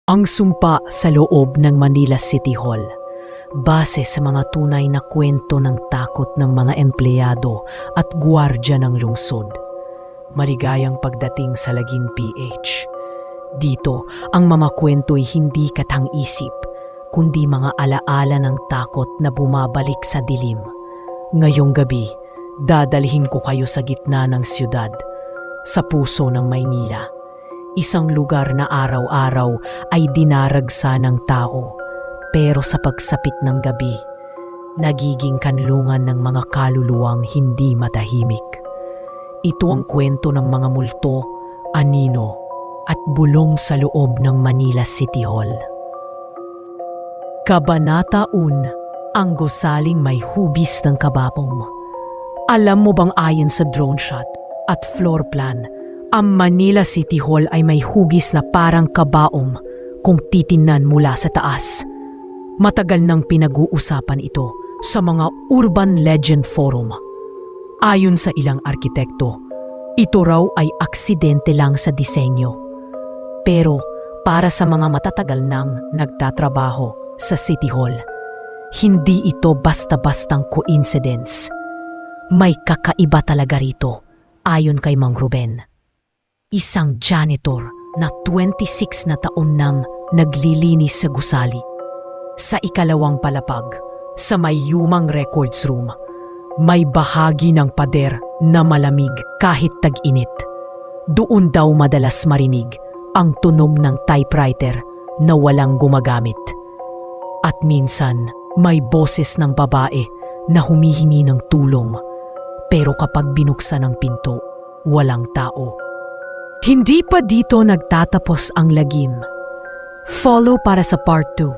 Ang sumpa sa loob ng Manila City Hall. Base sa mga tunay na kwento ng takot ng mga empleyado at gwardiya ng lungsod. Maligayang pagdating sa Lagim PH. Dito, ang mga kwento'y hindi katang-isip, kundi mga alaala ng takot na bumabalik sa dilim. Ngayong gabi, dadalhin ko kayo sa gitna ng siyudad, sa puso ng Maynila. Isang lugar na araw-araw ay dinaragsa ng tao, pero sa pagsapit ng gabi, nagiging kanlungan ng mga kaluluwang hindi matahimik. Ito ang kwento ng mga multo, anino, at bulong sa loob ng Manila City Hall. Kabanata 1, ang gusaling may hubis ng kabapong. Alam mo bang ayon sa drone shot at floor plan, ang Manila City Hall ay may hugis na parang kabaong kung titingnan mula sa taas. Matagal nang pinag-uusapan ito sa mga Urban Legend Forum. Ayon sa ilang arkitekto, ito raw ay aksidente lang sa disenyo. Pero para sa mga matatagal nang nagtatrabaho sa City Hall, hindi ito basta-bastang coincidence. May kakaiba talaga rito, ayon kay Mang Ruben. Isang janitor na 26 na taon nang naglilinis sa gusali. Sa ikalawang palapag, sa may yumang records room, may bahagi ng pader na malamig kahit tag-init. Doon daw madalas marinig ang tunog ng typewriter na walang gumagamit. At minsan, may boses ng babae na humihingi ng tulong. Pero kapag binuksan ang pinto, walang tao. Hindi pa dito nagtatapos ang lagim. Follow para sa part 2.